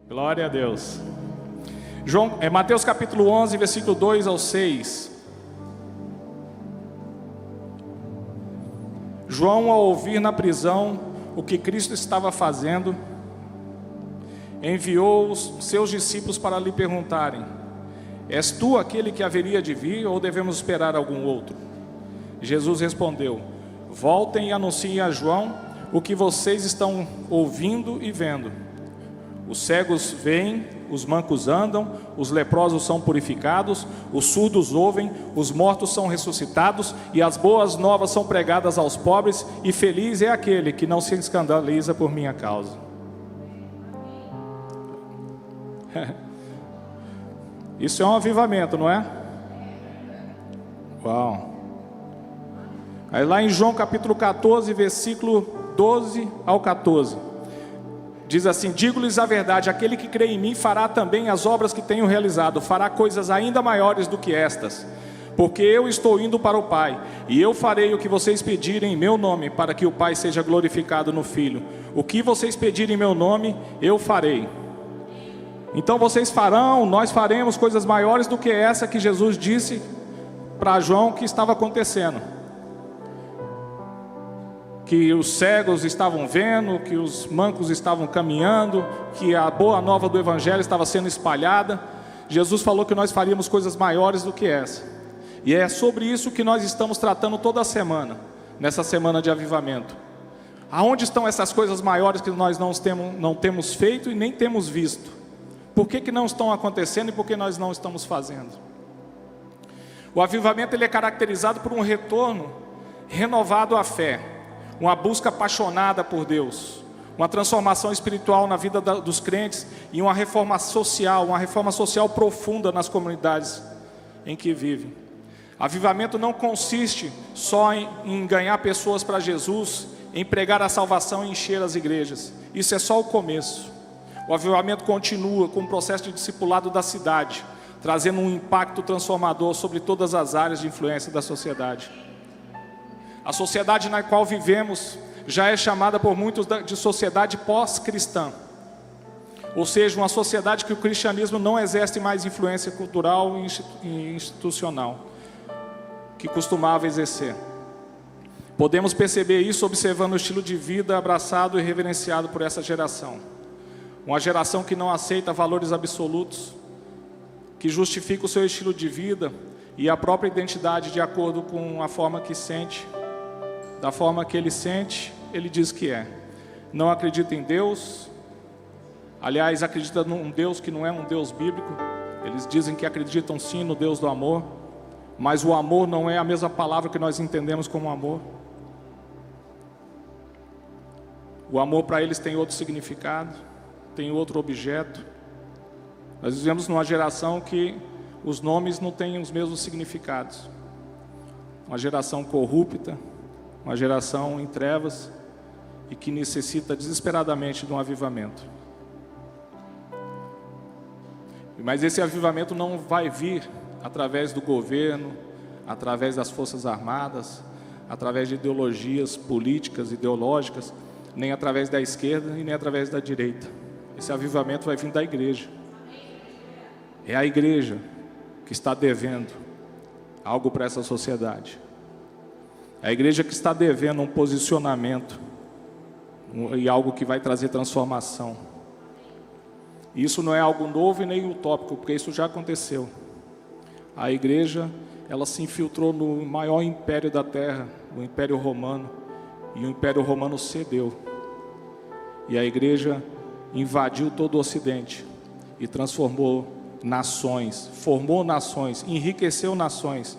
Glória a Deus. Mateus capítulo 11, versículo 2 ao 6. João, ao ouvir na prisão o que Cristo estava fazendo, enviou os seus discípulos para lhe perguntarem: és tu aquele que haveria de vir, ou devemos esperar algum outro? Jesus respondeu: voltem e anunciem a João o que vocês estão ouvindo e vendo. Os cegos veem, os mancos andam, os leprosos são purificados, os surdos ouvem, os mortos são ressuscitados, e as boas novas são pregadas aos pobres, e feliz é aquele que não se escandaliza por minha causa. Isso é um avivamento, não é? Uau! Aí lá em João capítulo 14, versículo 12 ao 14, diz assim: digo-lhes a verdade, aquele que crê em mim fará também as obras que tenho realizado, fará coisas ainda maiores do que estas, porque eu estou indo para o Pai, e eu farei o que vocês pedirem em meu nome, para que o Pai seja glorificado no Filho. O que vocês pedirem em meu nome, eu farei. Então vocês farão, nós faremos coisas maiores do que essa que Jesus disse para João que estava acontecendo. Que os cegos estavam vendo, que os mancos estavam caminhando, que a boa nova do Evangelho estava sendo espalhada. Jesus falou que nós faríamos coisas maiores do que essa. E é sobre isso que nós estamos tratando toda a semana, nessa semana de avivamento. Aonde estão essas coisas maiores que nós não temos feito e nem temos visto? Por que não estão acontecendo e por que nós não estamos fazendo? O avivamento ele é caracterizado por um retorno renovado à fé, uma busca apaixonada por Deus, uma transformação espiritual na vida dos crentes e uma reforma social profunda nas comunidades em que vivem. Avivamento não consiste só em ganhar pessoas para Jesus, em pregar a salvação e encher as igrejas. Isso é só o começo. O avivamento continua com o processo de discipulado da cidade, trazendo um impacto transformador sobre todas as áreas de influência da sociedade. A sociedade na qual vivemos já é chamada por muitos de sociedade pós-cristã, ou seja, uma sociedade que o cristianismo não exerce mais influência cultural e institucional que costumava exercer. Podemos perceber isso observando o estilo de vida abraçado e reverenciado por essa geração. Uma geração que não aceita valores absolutos, que justifica o seu estilo de vida e a própria identidade de acordo com a forma que sente. Da forma que ele sente, ele diz que é. Não acredita em Deus. Aliás, acredita num Deus que não é um Deus bíblico. Eles dizem que acreditam sim no Deus do amor, mas o amor não é a mesma palavra que nós entendemos como amor. O amor para eles tem outro significado, tem outro objeto. Nós vivemos numa geração que os nomes não têm os mesmos significados. Uma geração corrupta, uma geração em trevas e que necessita desesperadamente de um avivamento. Mas esse avivamento não vai vir através do governo, através das forças armadas, através de ideologias políticas, ideológicas, nem através da esquerda e nem através da direita. Esse avivamento vai vir da igreja. É a igreja que está devendo algo para essa sociedade. É a igreja que está devendo um posicionamento e algo que vai trazer transformação. Isso não é algo novo e nem utópico, porque isso já aconteceu. A igreja, ela se infiltrou no maior império da terra, o Império Romano, e o Império Romano cedeu. E a igreja invadiu todo o Ocidente e transformou nações, formou nações, enriqueceu nações,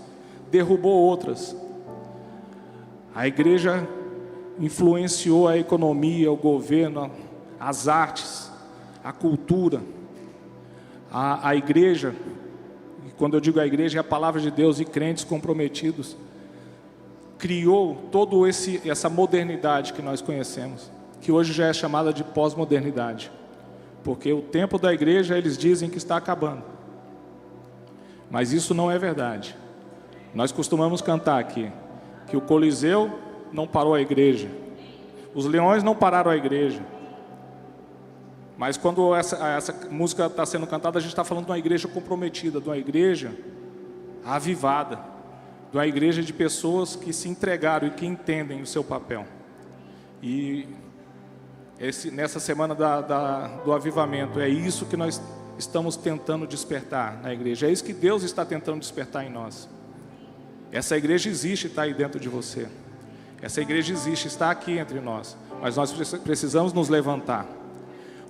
derrubou outras. A igreja influenciou a economia, o governo, as artes, a cultura. A igreja, e quando eu digo a igreja, é a palavra de Deus e crentes comprometidos, criou toda essa modernidade que nós conhecemos, que hoje já é chamada de pós-modernidade, porque o tempo da igreja eles dizem que está acabando, mas isso não é verdade. Nós costumamos cantar aqui que o Coliseu não parou a igreja, os leões não pararam a igreja, Mas quando essa música está sendo cantada, a gente está falando de uma igreja comprometida, de uma igreja avivada, de uma igreja de pessoas que se entregaram e que entendem o seu papel. E nessa semana do avivamento, é isso que nós estamos tentando despertar na igreja. É isso que Deus está tentando despertar em nós. Essa igreja existe, está aí dentro de você. Essa igreja existe, está aqui entre nós. Mas nós precisamos nos levantar.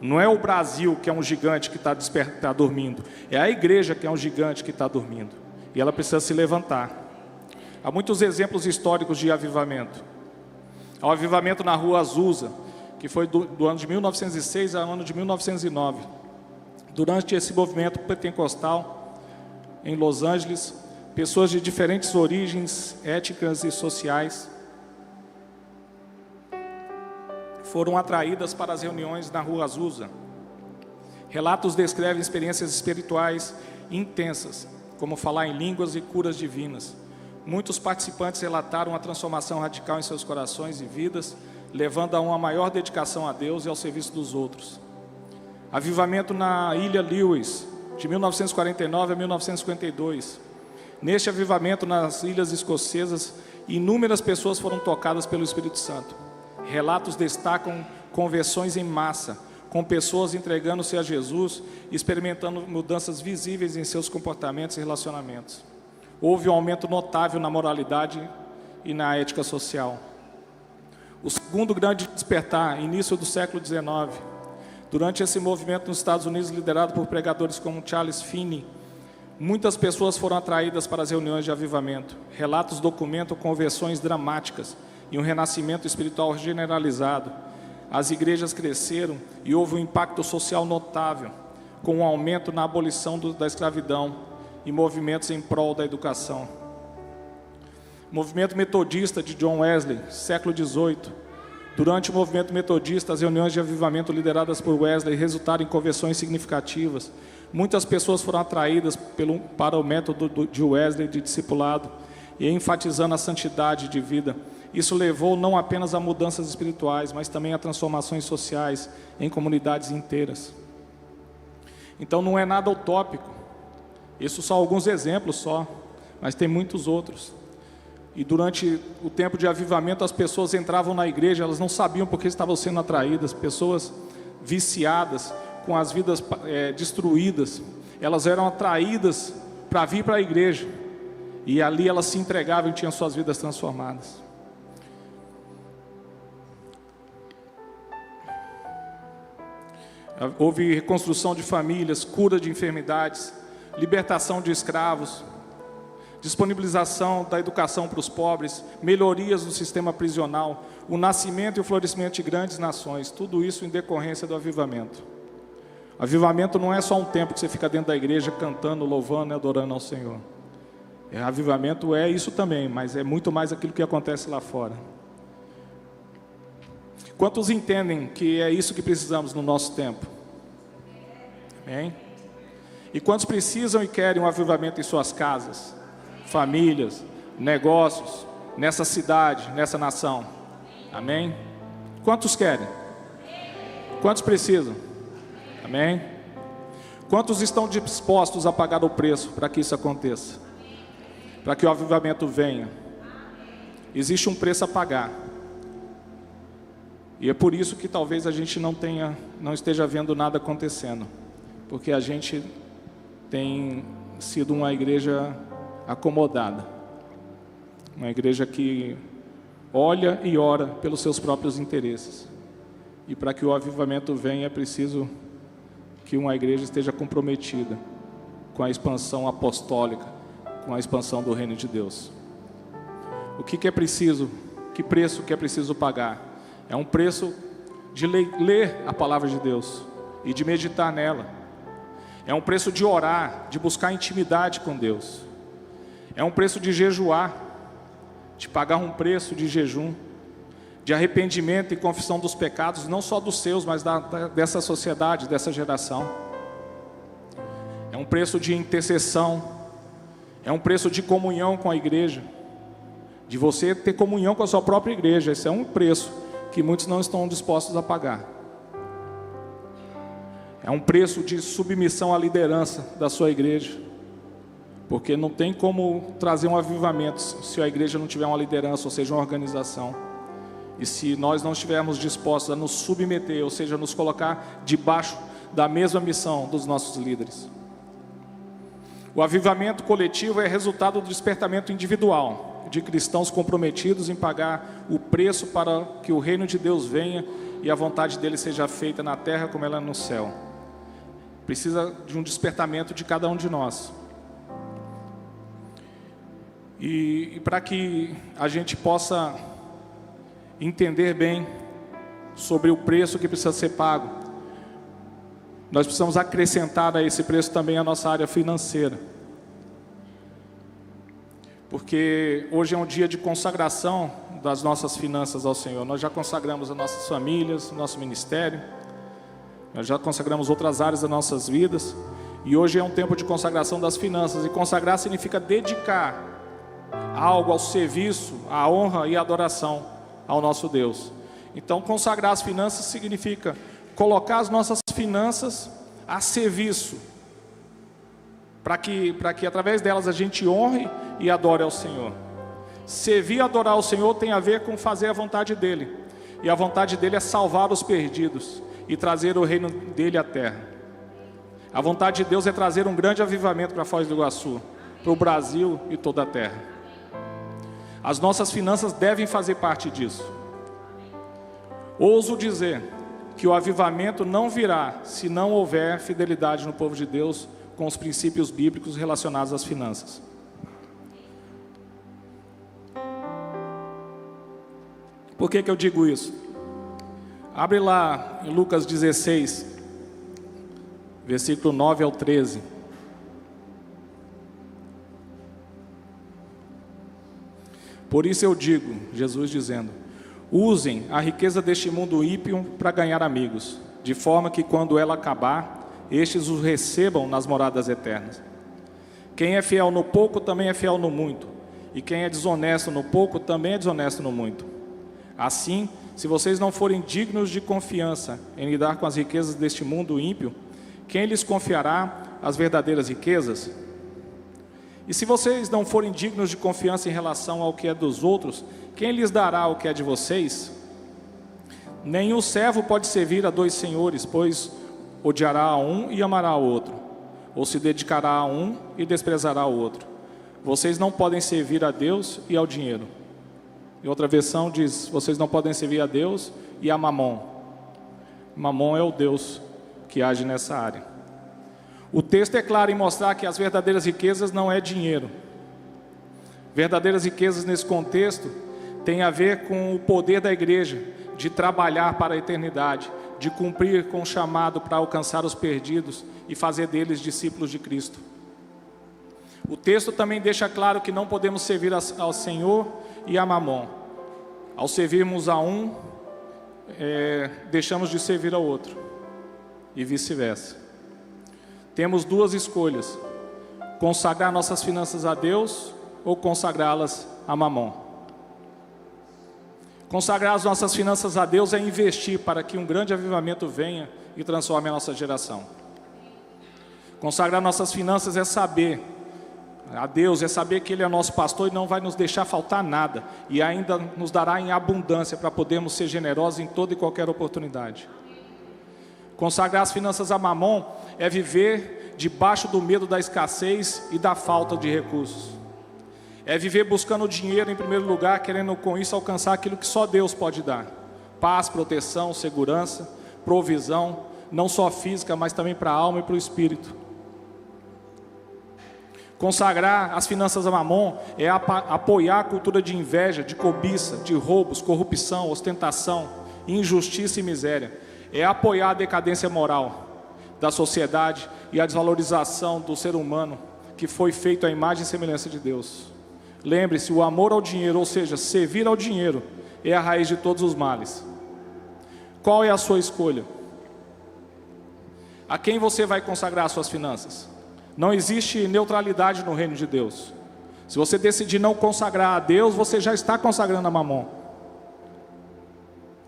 Não é o Brasil que é um gigante que está dormindo. É a igreja que é um gigante que está dormindo. E ela precisa se levantar. Há muitos exemplos históricos de avivamento. Há o avivamento na Rua Azusa, que foi do ano de 1906 ao ano de 1909. Durante esse movimento pentecostal, em Los Angeles, pessoas de diferentes origens étnicas e sociais foram atraídas para as reuniões na Rua Azusa. Relatos descrevem experiências espirituais intensas, como falar em línguas e curas divinas. Muitos participantes relataram a transformação radical em seus corações e vidas, levando a uma maior dedicação a Deus e ao serviço dos outros. Avivamento na Ilha Lewis, de 1949 a 1952. Neste avivamento nas ilhas escocesas, inúmeras pessoas foram tocadas pelo Espírito Santo. Relatos destacam conversões em massa, com pessoas entregando-se a Jesus e experimentando mudanças visíveis em seus comportamentos e relacionamentos. Houve um aumento notável na moralidade e na ética social. O segundo grande despertar, início do século XIX. Durante esse movimento nos Estados Unidos, liderado por pregadores como Charles Finney, muitas pessoas foram atraídas para as reuniões de avivamento. Relatos documentam conversões dramáticas e um renascimento espiritual generalizado. As igrejas cresceram e houve um impacto social notável, com um aumento na abolição da escravidão e movimentos em prol da educação. Movimento metodista de John Wesley, século XVIII. Durante o movimento metodista, as reuniões de avivamento lideradas por Wesley resultaram em conversões significativas. Muitas pessoas foram atraídas para o método de Wesley de discipulado e enfatizando a santidade de vida. Isso levou não apenas a mudanças espirituais, mas também a transformações sociais em comunidades inteiras. Então não é nada utópico. Isso são alguns exemplos só, mas tem muitos outros. E durante o tempo de avivamento, as pessoas entravam na igreja, elas não sabiam por que estavam sendo atraídas. Pessoas viciadas, com as vidas destruídas, elas eram atraídas para vir para a igreja. E ali elas se entregavam e tinham suas vidas transformadas. Houve reconstrução de famílias, cura de enfermidades, libertação de escravos, disponibilização da educação para os pobres, melhorias no sistema prisional, o nascimento e o florescimento de grandes nações, tudo isso em decorrência do avivamento. Avivamento não é só um tempo que você fica dentro da igreja cantando, louvando e adorando ao Senhor. Avivamento é isso também, mas é muito mais aquilo que acontece lá fora. Quantos entendem que é isso que precisamos no nosso tempo? Amém? E quantos precisam e querem um avivamento em suas casas, famílias, negócios, nessa cidade, nessa nação? Amém? Quantos querem? Quantos precisam? Amém? Quantos estão dispostos a pagar o preço para que isso aconteça? Para que o avivamento venha? Existe um preço a pagar. E é por isso que talvez a gente não esteja vendo nada acontecendo. Porque a gente tem sido uma igreja acomodada. Uma igreja que olha e ora pelos seus próprios interesses. E para que o avivamento venha é preciso que uma igreja esteja comprometida com a expansão apostólica, com a expansão do reino de Deus. O que é preciso? Que preço que é preciso pagar? É um preço de ler a palavra de Deus e de meditar nela. É um preço de orar, de buscar intimidade com Deus. É um preço de jejuar, de pagar um preço de jejum, de arrependimento e confissão dos pecados, não só dos seus, mas dessa sociedade, dessa geração. É um preço de intercessão, é um preço de comunhão com a igreja, de você ter comunhão com a sua própria igreja. Esse é um preço que muitos não estão dispostos a pagar. É um preço de submissão à liderança da sua igreja. Porque não tem como trazer um avivamento se a igreja não tiver uma liderança, ou seja, uma organização. E se nós não estivermos dispostos a nos submeter, ou seja, nos colocar debaixo da mesma missão dos nossos líderes. O avivamento coletivo é resultado do despertamento individual de cristãos comprometidos em pagar o preço para que o reino de Deus venha e a vontade dele seja feita na terra como ela é no céu. Precisa de um despertamento de cada um de nós. E para que a gente possa entender bem sobre o preço que precisa ser pago, nós precisamos acrescentar a esse preço também a nossa área financeira. Porque hoje é um dia de consagração das nossas finanças ao Senhor. Nós já consagramos as nossas famílias, nosso ministério, nós já consagramos outras áreas das nossas vidas, e hoje é um tempo de consagração das finanças. E consagrar significa dedicar algo ao serviço, à honra e à adoração ao nosso Deus. Então, consagrar as finanças significa colocar as nossas finanças a serviço, para que através delas a gente honre e adore ao Senhor. Servir e adorar ao Senhor tem a ver com fazer a vontade dEle, e a vontade dEle é salvar os perdidos e trazer o reino dEle à terra. A vontade de Deus é trazer um grande avivamento para Foz do Iguaçu, para o Brasil e toda a terra. As nossas finanças devem fazer parte disso. Ouso dizer que o avivamento não virá se não houver fidelidade no povo de Deus com os princípios bíblicos relacionados às finanças. Por que eu digo isso? Abre lá em Lucas 16, versículo 9 ao 13. Por isso eu digo, Jesus dizendo: usem a riqueza deste mundo ímpio para ganhar amigos, de forma que quando ela acabar, estes os recebam nas moradas eternas. Quem é fiel no pouco também é fiel no muito, e quem é desonesto no pouco também é desonesto no muito. Assim, se vocês não forem dignos de confiança em lidar com as riquezas deste mundo ímpio, quem lhes confiará as verdadeiras riquezas? E se vocês não forem dignos de confiança em relação ao que é dos outros, quem lhes dará o que é de vocês? Nenhum servo pode servir a dois senhores, pois odiará a um e amará ao outro, ou se dedicará a um e desprezará o outro. Vocês não podem servir a Deus e ao dinheiro. Em outra versão diz: vocês não podem servir a Deus e a Mamon. Mamon é o Deus que age nessa área. O texto é claro em mostrar que as verdadeiras riquezas não é dinheiro. Verdadeiras riquezas nesse contexto tem a ver com o poder da igreja de trabalhar para a eternidade, de cumprir com o chamado para alcançar os perdidos e fazer deles discípulos de Cristo. O texto também deixa claro que não podemos servir ao Senhor e a Mamon. Ao servirmos a um, deixamos de servir ao outro, e vice-versa. Temos duas escolhas: consagrar nossas finanças a Deus ou consagrá-las a Mamon. Consagrar as nossas finanças a Deus é investir para que um grande avivamento venha e transforme a nossa geração. Consagrar nossas finanças é saber a Deus, é saber que Ele é nosso pastor e não vai nos deixar faltar nada, e ainda nos dará em abundância para podermos ser generosos em toda e qualquer oportunidade. Consagrar as finanças a Mamon é viver debaixo do medo da escassez e da falta de recursos. É viver buscando o dinheiro em primeiro lugar, querendo com isso alcançar aquilo que só Deus pode dar: paz, proteção, segurança, provisão, não só física, mas também para a alma e para o espírito. Consagrar as finanças a Mamon é apoiar a cultura de inveja, de cobiça, de roubos, corrupção, ostentação, injustiça e miséria. É apoiar a decadência moral da sociedade e a desvalorização do ser humano, que foi feito à imagem e semelhança de Deus. Lembre-se, o amor ao dinheiro, ou seja, servir ao dinheiro, é a raiz de todos os males. Qual é a sua escolha? A quem você vai consagrar as suas finanças? Não existe neutralidade no reino de Deus. Se você decidir não consagrar a Deus, você já está consagrando a Mamon.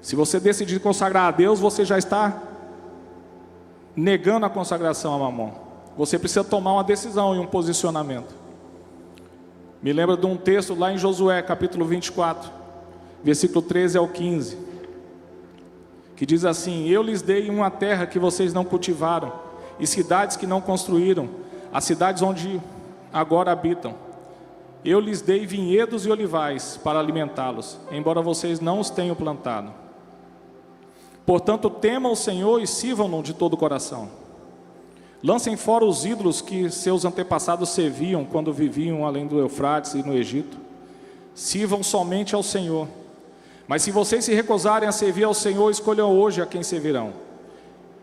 Se você decidir consagrar a Deus, você já está negando a consagração a Mamon. Você precisa tomar uma decisão e um posicionamento. Me lembra de um texto lá em Josué, capítulo 24, versículo 13 ao 15, que diz assim: eu lhes dei uma terra que vocês não cultivaram, e cidades que não construíram, as cidades onde agora habitam. Eu lhes dei vinhedos e olivais para alimentá-los, embora vocês não os tenham plantado. Portanto, temam o Senhor e sirvam-no de todo o coração. Lancem fora os ídolos que seus antepassados serviam quando viviam além do Eufrates e no Egito. Sirvam somente ao Senhor. Mas se vocês se recusarem a servir ao Senhor, escolham hoje a quem servirão.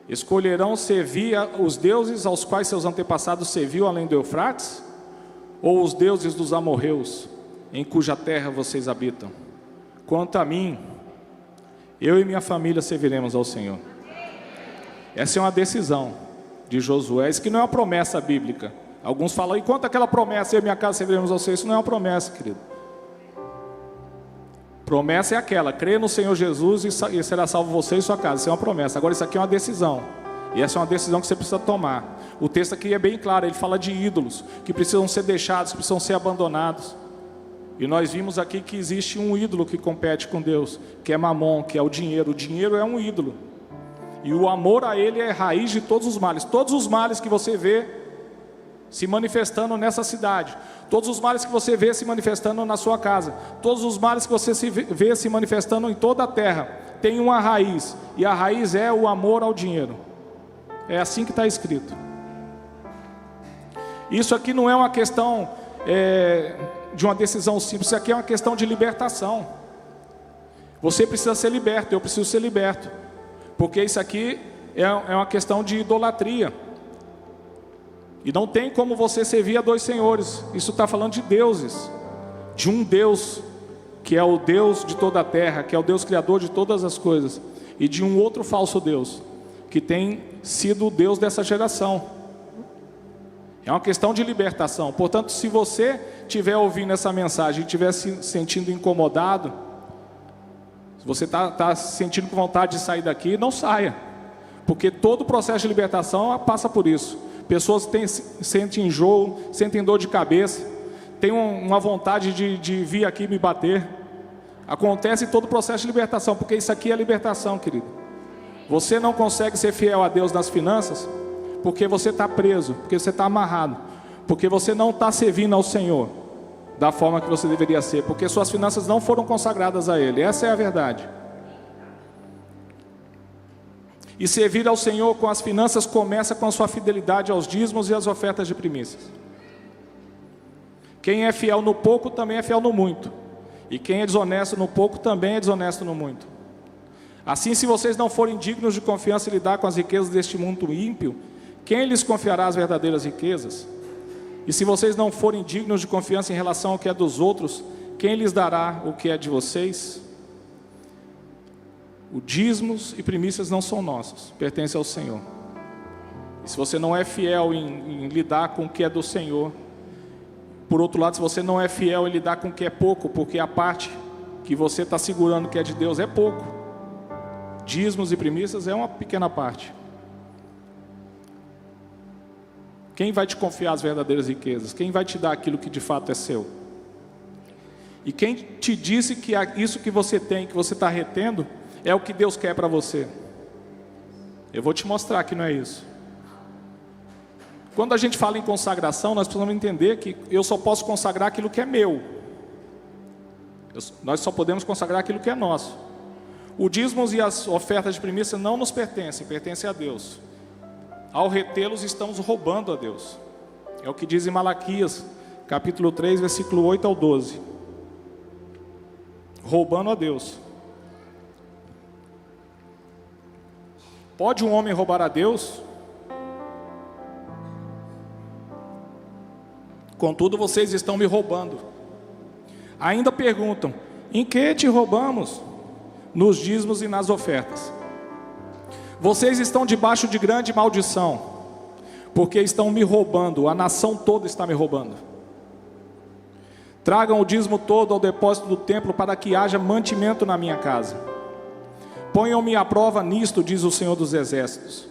Escolherão servir os deuses aos quais seus antepassados serviam além do Eufrates? Ou os deuses dos amorreus, em cuja terra vocês habitam? Quanto a mim, eu e minha família serviremos ao Senhor. Essa é uma decisão de Josué. Isso que não é uma promessa bíblica. Alguns falam: e quanto àquela promessa, eu e minha casa serviremos ao Senhor? Isso não é uma promessa, querido. Promessa é aquela: crê no Senhor Jesus e será salvo você e sua casa. Isso é uma promessa. Agora isso aqui é uma decisão. E essa é uma decisão que você precisa tomar. O texto aqui é bem claro, ele fala de ídolos que precisam ser deixados, que precisam ser abandonados. E nós vimos aqui que existe um ídolo que compete com Deus, que é Mamon, que é o dinheiro. O dinheiro é um ídolo. E o amor a ele é raiz de todos os males. Todos os males que você vê se manifestando nessa cidade, todos os males que você vê se manifestando na sua casa, todos os males que você vê se manifestando em toda a terra, tem uma raiz. E a raiz é o amor ao dinheiro. É assim que está escrito. Isso aqui não é uma questão de uma decisão simples. Isso aqui é uma questão de libertação. Você precisa ser liberto, eu preciso ser liberto. Porque isso aqui é uma questão de idolatria. E não tem como você servir a dois senhores. Isso está falando de deuses. De um Deus que é o Deus de toda a terra, que é o Deus criador de todas as coisas. E de um outro falso Deus, que tem sido o Deus dessa geração. É uma questão de libertação. Portanto, se você estiver ouvindo essa mensagem e estiver se sentindo incomodado, se você está se sentindo com vontade de sair daqui, não saia. Porque todo o processo de libertação passa por isso. Pessoas sentem enjoo, sentem dor de cabeça, têm uma vontade de vir aqui me bater. Acontece todo o processo de libertação, porque isso aqui é libertação, querido. Você não consegue ser fiel a Deus nas finanças porque você está preso, porque você está amarrado, porque você não está servindo ao Senhor da forma que você deveria ser, porque suas finanças não foram consagradas a Ele. Essa é a verdade. E servir ao Senhor com as finanças começa com a sua fidelidade aos dízimos e às ofertas de primícias. Quem é fiel no pouco também é fiel no muito, e quem é desonesto no pouco também é desonesto no muito. Assim, se vocês não forem dignos de confiança em lidar com as riquezas deste mundo ímpio, quem lhes confiará as verdadeiras riquezas? E se vocês não forem dignos de confiança em relação ao que é dos outros, quem lhes dará o que é de vocês? Os dízimos e primícias não são nossos, pertencem ao Senhor. E se você não é fiel em lidar com o que é do Senhor, por outro lado, se você não é fiel em lidar com o que é pouco, porque a parte que você está segurando que é de Deus é pouco, dízimos e primícias é uma pequena parte. Quem vai te confiar as verdadeiras riquezas? Quem vai te dar aquilo que de fato é seu? E quem te disse que isso que você tem, que você está retendo, é o que Deus quer para você? Eu vou te mostrar que não é isso. Quando a gente fala em consagração, nós precisamos entender que eu só posso consagrar aquilo que é meu. Nós só podemos consagrar aquilo que é nosso. O dízimos e as ofertas de primícia não nos pertencem, pertencem a Deus. Ao retê-los, estamos roubando a Deus. É o que diz em Malaquias, capítulo 3, versículo 8 ao 12. Roubando a Deus. Pode um homem roubar a Deus? Contudo, vocês estão me roubando. Ainda perguntam: em que te roubamos? Nos dízimos e nas ofertas. Vocês estão debaixo de grande maldição, porque estão me roubando, a nação toda está me roubando. Tragam o dízimo todo ao depósito do templo, para que haja mantimento na minha casa. Ponham-me à prova nisto, diz o Senhor dos Exércitos,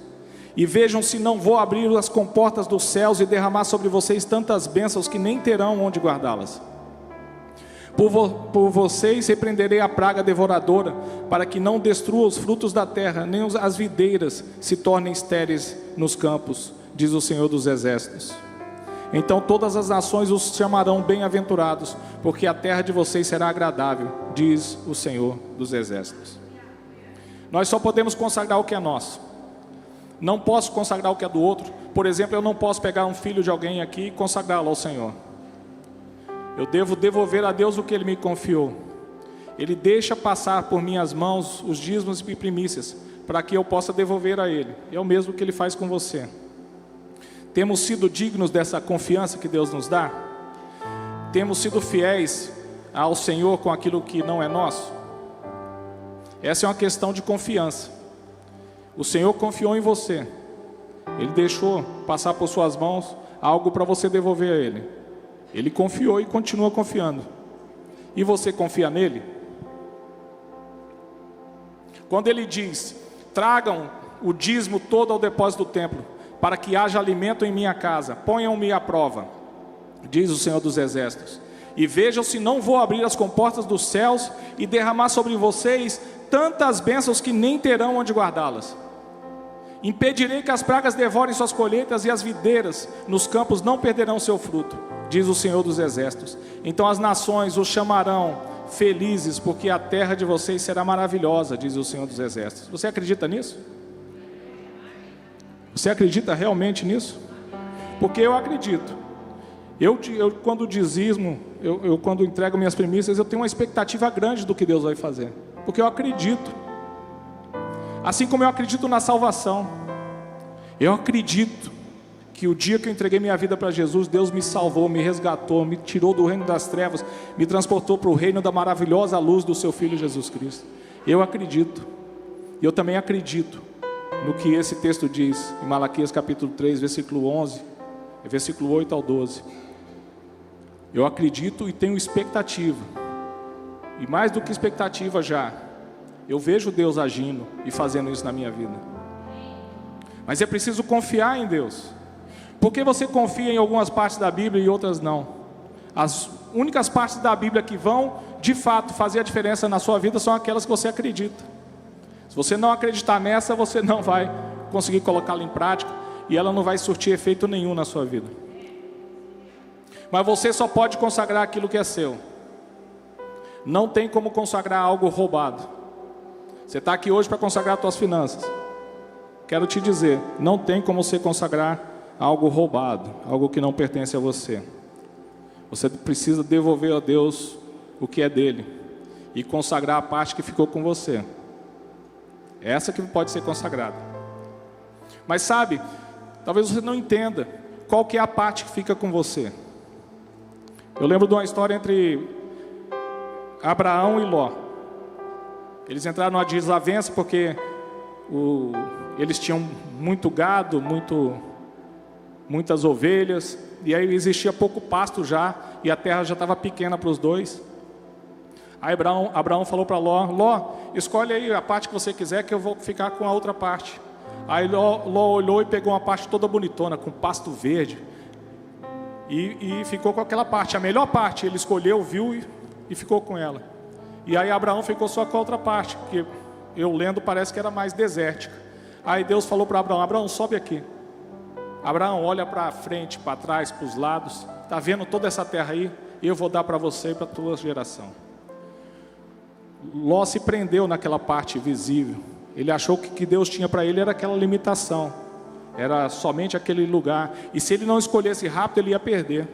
E vejam se não vou abrir as comportas dos céus e derramar sobre vocês tantas bênçãos que nem terão onde guardá-las. Por vocês repreenderei a praga devoradora, para que não destrua os frutos da terra, nem as videiras se tornem estéreis nos campos, diz o Senhor dos Exércitos. Então todas as nações os chamarão bem-aventurados, porque a terra de vocês será agradável, diz o Senhor dos Exércitos. Nós só podemos consagrar o que é nosso. Não posso consagrar o que é do outro. Por exemplo, eu não posso pegar um filho de alguém aqui e consagrá-lo ao Senhor. Eu devo devolver a Deus o que Ele me confiou. Ele deixa passar por minhas mãos os dízimos e primícias, para que eu possa devolver a Ele. É o mesmo que Ele faz com você. Temos sido dignos dessa confiança que Deus nos dá? Temos sido fiéis ao Senhor com aquilo que não é nosso? Essa é uma questão de confiança. O Senhor confiou em você. Ele deixou passar por suas mãos algo para você devolver a Ele. Ele confiou e continua confiando. E você confia nele? Quando Ele diz: tragam o dízimo todo ao depósito do templo, para que haja alimento em minha casa, ponham-me à prova, diz o Senhor dos Exércitos, e vejam se não vou abrir as comportas dos céus e derramar sobre vocês tantas bênçãos que nem terão onde guardá-las. Impedirei que as pragas devorem suas colheitas, e as videiras nos campos não perderão seu fruto, diz o Senhor dos Exércitos. Então as nações os chamarão felizes, porque a terra de vocês será maravilhosa, diz o Senhor dos Exércitos. Você acredita nisso? Você acredita realmente nisso? Porque eu acredito. Eu quando dizimo, quando entrego minhas primícias, eu tenho uma expectativa grande do que Deus vai fazer. Porque eu acredito. Assim como eu acredito na salvação. Eu acredito que o dia que eu entreguei minha vida para Jesus, Deus me salvou, me resgatou, me tirou do reino das trevas, me transportou para o reino da maravilhosa luz do seu Filho Jesus Cristo. Eu acredito. E eu também acredito no que esse texto diz, em Malaquias capítulo 3, versículo 11, versículo 8 ao 12. Eu acredito e tenho expectativa. E mais do que expectativa já, eu vejo Deus agindo e fazendo isso na minha vida. Mas é preciso confiar em Deus. Por que você confia em algumas partes da Bíblia e outras não? As únicas partes da Bíblia que vão, de fato, fazer a diferença na sua vida são aquelas que você acredita. Se você não acreditar nessa, você não vai conseguir colocá-la em prática, e ela não vai surtir efeito nenhum na sua vida. Mas você só pode consagrar aquilo que é seu. Não tem como consagrar algo roubado. Você está aqui hoje para consagrar as suas finanças. Quero te dizer, não tem como você consagrar algo roubado, algo que não pertence a você. Você precisa devolver a Deus o que é dele e consagrar a parte que ficou com você. Essa que pode ser consagrada. Mas sabe, talvez você não entenda qual que é a parte que fica com você. Eu lembro de uma história entre Abraão e Ló. Eles entraram numa desavença porque eles tinham muito gado, muitas ovelhas, e aí existia pouco pasto já, e a terra já estava pequena para os dois. Aí Abraão falou para Ló, escolhe aí a parte que você quiser, que eu vou ficar com a outra parte. Aí Ló olhou e pegou uma parte toda bonitona, com pasto verde, e ficou com aquela parte, a melhor parte. Ele escolheu, viu e ficou com ela. E aí Abraão ficou só com a outra parte, que eu lendo parece que era mais desértica. Aí Deus falou para Abraão, sobe aqui. Abraão, olha para frente, para trás, para os lados. Está vendo toda essa terra aí? Eu vou dar para você e para a tua geração. Ló se prendeu naquela parte visível. Ele achou que o que Deus tinha para ele era aquela limitação. Era somente aquele lugar. E se ele não escolhesse rápido, ele ia perder.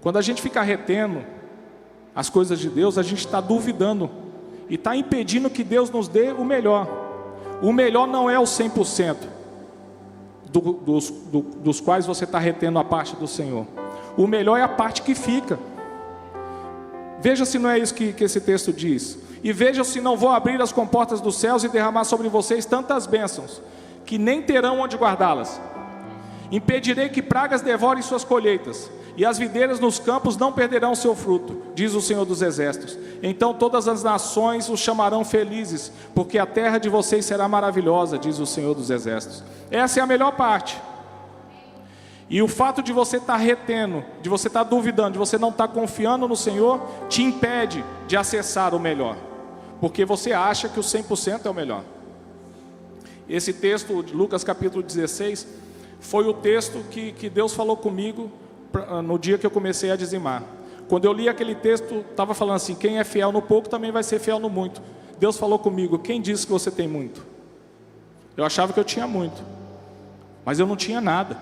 Quando a gente fica retendo as coisas de Deus, a gente está duvidando. E está impedindo que Deus nos dê o melhor. O melhor não é o 100% dos quais você está retendo a parte do Senhor. O melhor é a parte que fica. Veja se não é isso que esse texto diz. E veja se não vou abrir as comportas dos céus e derramar sobre vocês tantas bênçãos, que nem terão onde guardá-las. Impedirei que pragas devorem suas colheitas, e as videiras nos campos não perderão seu fruto, diz o Senhor dos Exércitos. Então todas as nações os chamarão felizes, porque a terra de vocês será maravilhosa, diz o Senhor dos Exércitos. Essa é a melhor parte. E o fato de você estar retendo, de você estar duvidando, de você não estar confiando no Senhor, te impede de acessar o melhor, porque você acha que o 100% é o melhor. Esse texto de Lucas capítulo 16 foi o texto que Deus falou comigo no dia que eu comecei a dizimar. Quando eu li aquele texto, estava falando assim: quem é fiel no pouco também vai ser fiel no muito. Deus falou comigo: quem disse que você tem muito? Eu achava que eu tinha muito, mas eu não tinha nada.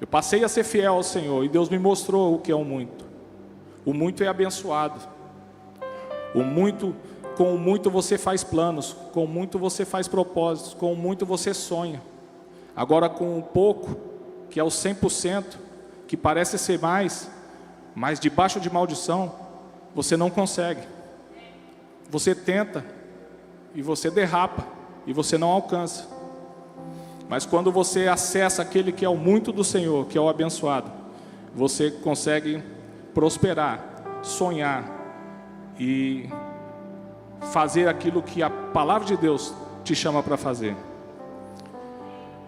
Eu passei a ser fiel ao Senhor e Deus me mostrou o que é o muito. O muito é abençoado. O muito, com o muito você faz planos, com o muito você faz propósitos, com o muito você sonha. Agora com o pouco, que é o 100%, que parece ser mais, mas debaixo de maldição, você não consegue. Você tenta e você derrapa e você não alcança. Mas quando você acessa aquele que é o muito do Senhor, que é o abençoado, você consegue prosperar, sonhar e fazer aquilo que a palavra de Deus te chama para fazer.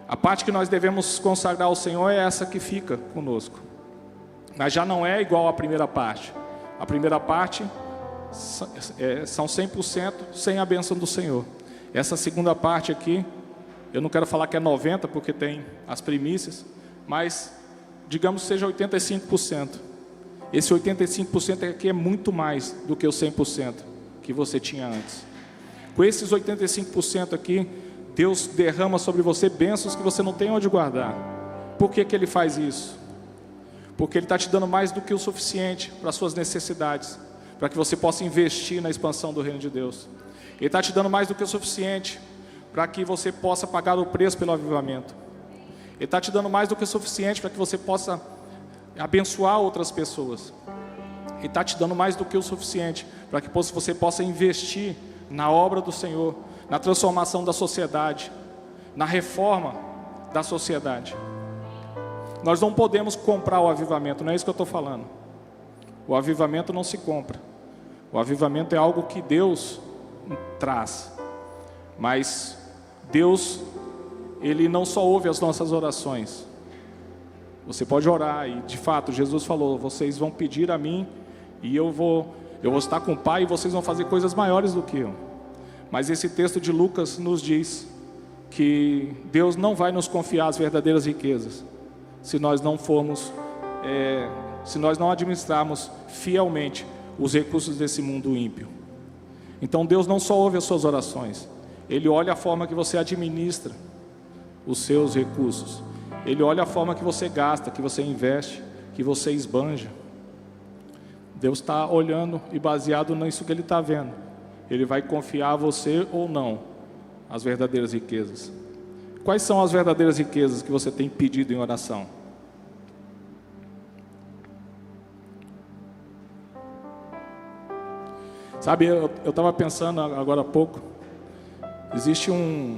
A parte que nós devemos consagrar ao Senhor é essa que fica conosco. Mas já não é igual à primeira parte. A primeira parte são 100% sem a bênção do Senhor. Essa segunda parte aqui, eu não quero falar que é 90%, porque tem as primícias, mas digamos que seja 85%. Esse 85% aqui é muito mais do que o 100% que você tinha antes. Com esses 85% aqui, Deus derrama sobre você bênçãos que você não tem onde guardar. Por que que Ele faz isso? Porque Ele está te dando mais do que o suficiente para as suas necessidades, para que você possa investir na expansão do reino de Deus. Ele está te dando mais do que o suficiente para que você possa pagar o preço pelo avivamento. Ele está te dando mais do que o suficiente para que você possa abençoar outras pessoas. Ele está te dando mais do que o suficiente para que você possa investir na obra do Senhor, na transformação da sociedade, na reforma da sociedade. Nós não podemos comprar o avivamento, não é isso que eu estou falando. O avivamento não se compra. O avivamento é algo que Deus traz. Mas Deus, Ele não só ouve as nossas orações. Você pode orar e, de fato, Jesus falou: vocês vão pedir a mim e eu vou estar com o Pai e vocês vão fazer coisas maiores do que eu. Mas esse texto de Lucas nos diz que Deus não vai nos confiar as verdadeiras riquezas se nós não se nós não administrarmos fielmente os recursos desse mundo ímpio. Então Deus não só ouve as suas orações, Ele olha a forma que você administra os seus recursos. Ele olha a forma que você gasta, que você investe, que você esbanja. Deus está olhando e baseado nisso que Ele está vendo, Ele vai confiar a você ou não as verdadeiras riquezas. Quais são as verdadeiras riquezas que você tem pedido em oração? Sabe, eu estava pensando agora há pouco, existe um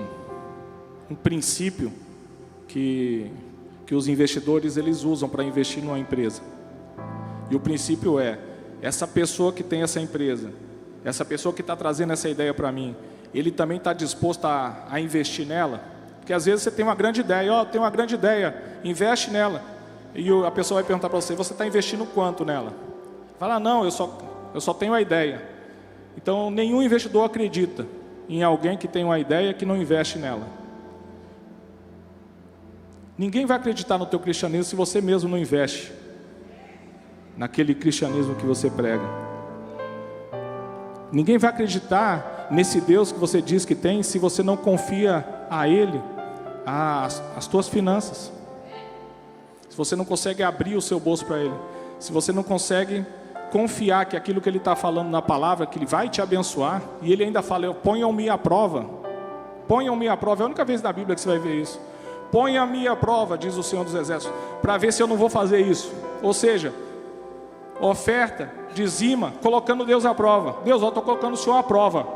princípio que os investidores eles usam para investir numa empresa. E o princípio é: essa pessoa que tem essa empresa, essa pessoa que está trazendo essa ideia para mim, ele também está disposto a investir nela? Porque às vezes você tem uma grande ideia, tem uma grande ideia, investe nela. E a pessoa vai perguntar para você: você está investindo quanto nela? Fala: não, eu só tenho a ideia. Então nenhum investidor acredita em alguém que tem uma ideia que não investe nela. Ninguém vai acreditar no teu cristianismo se você mesmo não investe naquele cristianismo que você prega. Ninguém vai acreditar nesse Deus que você diz que tem se você não confia a Ele as tuas finanças. Se você não consegue abrir o seu bolso para Ele, se você não consegue confiar que aquilo que Ele está falando na palavra, que Ele vai te abençoar, e Ele ainda fala: ponham-me à prova. Ponham-me à prova, é a única vez na Bíblia que você vai ver isso. Ponha-me à prova, diz o Senhor dos Exércitos, para ver se eu não vou fazer isso. Ou seja, oferta, dizima, colocando Deus à prova. Deus, eu estou colocando o Senhor à prova.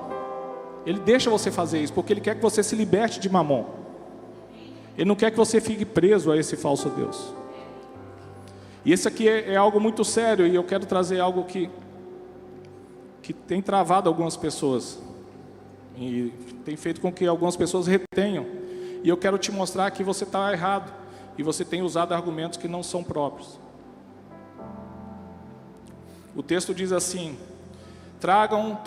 Ele deixa você fazer isso, porque Ele quer que você se liberte de mamon. Ele não quer que você fique preso a esse falso Deus. E esse aqui é algo muito sério, e eu quero trazer algo que tem travado algumas pessoas, e tem feito com que algumas pessoas retenham. E eu quero te mostrar que você está errado, e você tem usado argumentos que não são próprios. O texto diz assim: tragam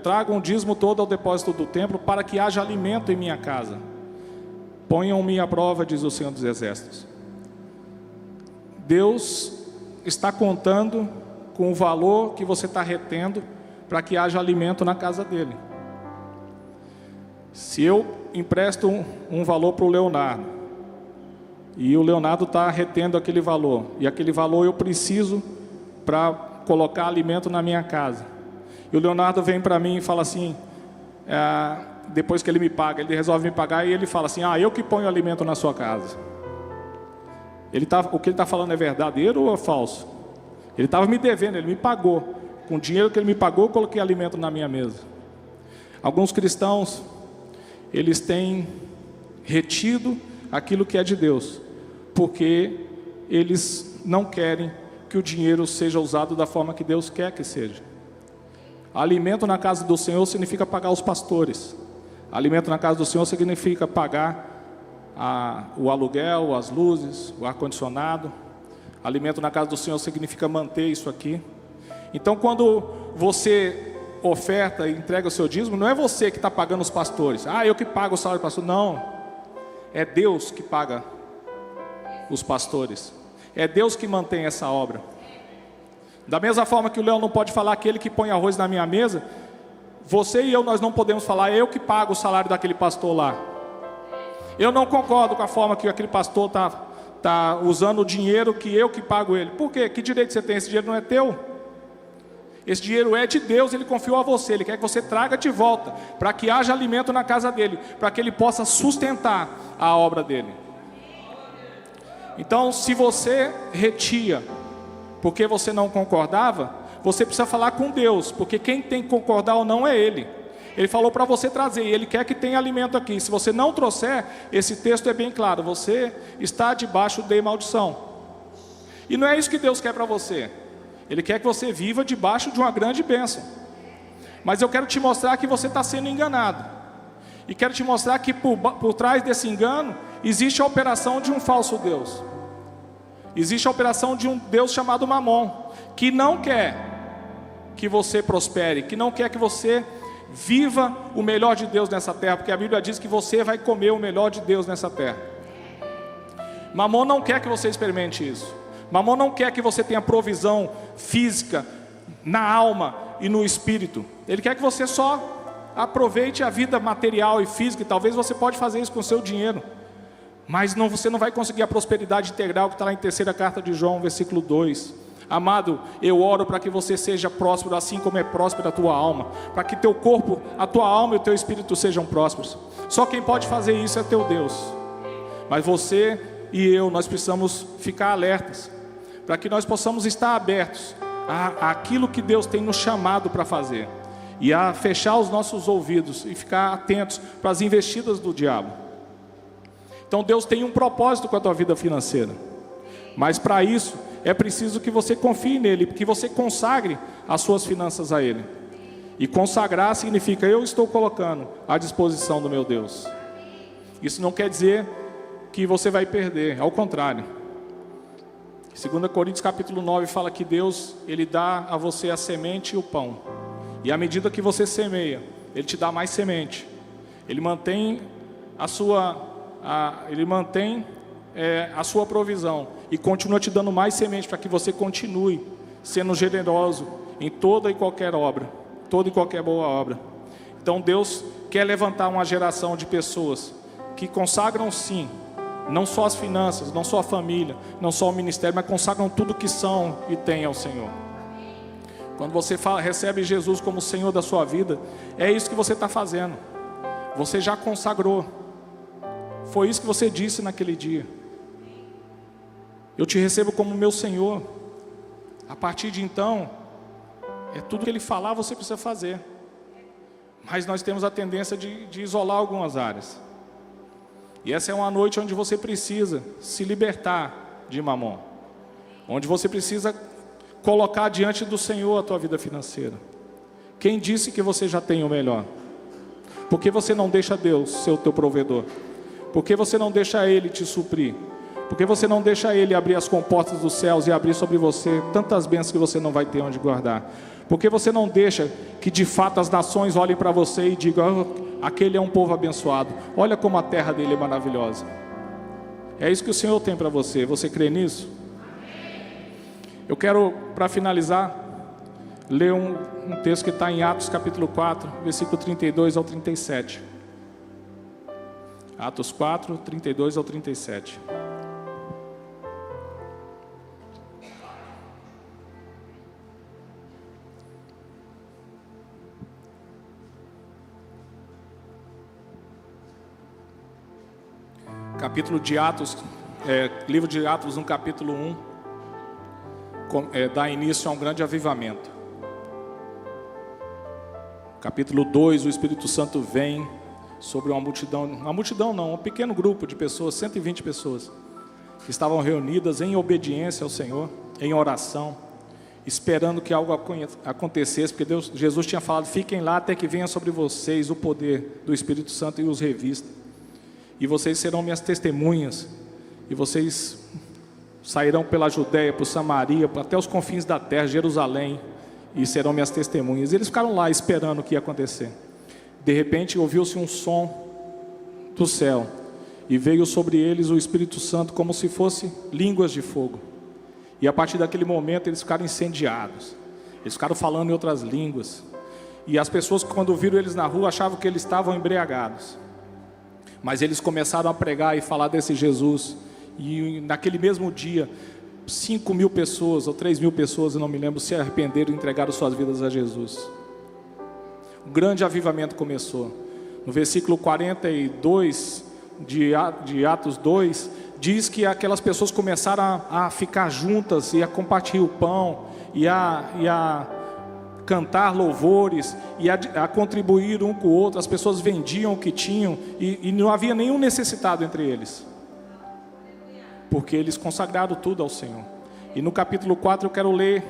tragam o dízimo todo ao depósito do templo, para que haja alimento em minha casa. Ponham-me à prova, diz o Senhor dos Exércitos. Deus está contando com o valor que você está retendo para que haja alimento na casa dele. Se eu empresto um valor para o Leonardo, e o Leonardo está retendo aquele valor, e aquele valor eu preciso para colocar alimento na minha casa, e o Leonardo vem para mim e fala assim, depois que ele me paga, ele resolve me pagar, e ele fala assim: eu que ponho alimento na sua casa. O que ele está falando é verdadeiro ou é falso? Ele estava me devendo, ele me pagou. Com o dinheiro que ele me pagou, eu coloquei alimento na minha mesa. Alguns cristãos, eles têm retido aquilo que é de Deus, porque eles não querem que o dinheiro seja usado da forma que Deus quer que seja. Alimento na casa do Senhor significa pagar os pastores. Alimento na casa do Senhor significa pagar o aluguel, as luzes, o ar-condicionado. Alimento na casa do Senhor significa manter isso aqui. Então, quando você oferta e entrega o seu dízimo, não é você que está pagando os pastores. Eu que pago o salário do pastor. Não, é Deus que paga os pastores. É Deus que mantém essa obra. Da mesma forma que o Leão não pode falar aquele que põe arroz na minha mesa, você e eu, nós não podemos falar eu que pago o salário daquele pastor lá. Eu não concordo com a forma que aquele pastor está usando o dinheiro que eu que pago ele. Por quê? Que direito você tem? Esse dinheiro não é teu. Esse dinheiro é de Deus, Ele confiou a você. Ele quer que você traga de volta, para que haja alimento na casa dele, para que Ele possa sustentar a obra dele. Então, se você retia porque você não concordava, você precisa falar com Deus, porque quem tem que concordar ou não é Ele. Ele falou para você trazer, e Ele quer que tenha alimento aqui. Se você não trouxer, esse texto é bem claro: você está debaixo de maldição. E não é isso que Deus quer para você. Ele quer que você viva debaixo de uma grande bênção. Mas eu quero te mostrar que você está sendo enganado. E quero te mostrar que por trás desse engano existe a operação de um falso Deus. Existe a operação de um Deus chamado Mamon, que não quer que você prospere, que não quer que você viva o melhor de Deus nessa terra, porque a Bíblia diz que você vai comer o melhor de Deus nessa terra. Mamon não quer que você experimente isso. Mamon não quer que você tenha provisão física na alma e no espírito. Ele quer que você só aproveite a vida material e física, e talvez você pode fazer isso com o seu dinheiro, mas você não vai conseguir a prosperidade integral que está lá em 3ª carta de João, versículo 2. Amado, eu oro para que você seja próspero, assim como é próspera a tua alma, para que teu corpo, a tua alma e o teu espírito sejam prósperos. Só quem pode fazer isso é teu Deus. Mas você e eu, nós precisamos ficar alertas, para que nós possamos estar abertos àquilo que Deus tem nos chamado para fazer, e a fechar os nossos ouvidos e ficar atentos para as investidas do diabo. Então Deus tem um propósito com a tua vida financeira, mas para isso é preciso que você confie nele, que você consagre as suas finanças a ele. E consagrar significa: eu estou colocando à disposição do meu Deus. Isso não quer dizer que você vai perder, ao contrário. 2 Coríntios capítulo 9 fala que Deus, Ele dá a você a semente e o pão, e à medida que você semeia, Ele te dá mais semente. Ele mantém a sua provisão e continua te dando mais semente, para que você continue sendo generoso em toda e qualquer obra, toda e qualquer boa obra. Então Deus quer levantar uma geração de pessoas que consagram sim, não só as finanças, não só a família, não só o ministério, mas consagram tudo que são e têm ao Senhor. Quando você recebe Jesus como Senhor da sua vida, é isso que você está fazendo. Você já consagrou. Foi isso que você disse naquele dia: eu te recebo como meu Senhor. A partir de então, é tudo que Ele falar, você precisa fazer. Mas nós temos a tendência de isolar algumas áreas. E essa é uma noite onde você precisa se libertar de mamon, onde você precisa colocar diante do Senhor a tua vida financeira. Quem disse que você já tem o melhor? Por que você não deixa Deus ser o teu provedor? Por que você não deixa Ele te suprir? Por que você não deixa Ele abrir as comportas dos céus e abrir sobre você tantas bênçãos que você não vai ter onde guardar? Por que você não deixa que de fato as nações olhem para você e digam: oh, aquele é um povo abençoado, olha como a terra dele é maravilhosa. É isso que o Senhor tem para você. Você crê nisso? Eu quero, para finalizar, ler um texto que está em Atos capítulo 4, versículo 32 ao 37. Atos 4, 32 ao 37. Capítulo de Atos, livro de Atos, no capítulo 1, dá início a um grande avivamento. Capítulo 2, o Espírito Santo vem sobre uma multidão não, um pequeno grupo de pessoas, 120 pessoas, que estavam reunidas em obediência ao Senhor, em oração, esperando que algo acontecesse, porque Jesus tinha falado: fiquem lá até que venha sobre vocês o poder do Espírito Santo e os revista. E vocês serão minhas testemunhas, e vocês sairão pela Judéia, por Samaria, até os confins da terra, Jerusalém, e serão minhas testemunhas. Eles ficaram lá esperando o que ia acontecer. De repente ouviu-se um som do céu, e veio sobre eles o Espírito Santo como se fosse línguas de fogo. E a partir daquele momento eles ficaram incendiados, eles ficaram falando em outras línguas, e as pessoas, quando viram eles na rua, achavam que eles estavam embriagados. Mas eles começaram a pregar e falar desse Jesus. E naquele mesmo dia, 5.000 pessoas ou 3.000 pessoas, eu não me lembro, se arrependeram e entregaram suas vidas a Jesus. O grande avivamento começou. No versículo 42 de Atos 2, diz que aquelas pessoas começaram a ficar juntas e a compartilhar o pão e a cantar louvores e a contribuir um com o outro. As pessoas vendiam o que tinham e não havia nenhum necessitado entre eles, porque eles consagraram tudo ao Senhor. E no capítulo 4 eu quero ler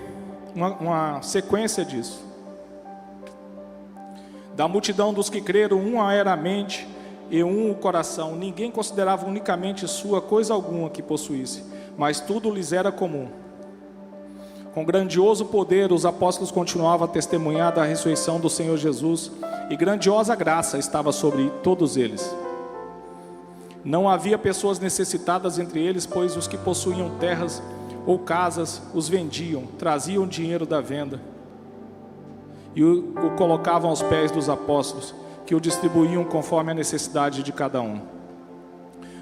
uma sequência disso. Da multidão dos que creram, um era a mente e um o coração. Ninguém considerava unicamente sua coisa alguma que possuísse, mas tudo lhes era comum. Com grandioso poder, os apóstolos continuavam a testemunhar da ressurreição do Senhor Jesus, e grandiosa graça estava sobre todos eles. Não havia pessoas necessitadas entre eles, pois os que possuíam terras ou casas os vendiam, traziam dinheiro da venda e o colocavam aos pés dos apóstolos, que o distribuíam conforme a necessidade de cada um.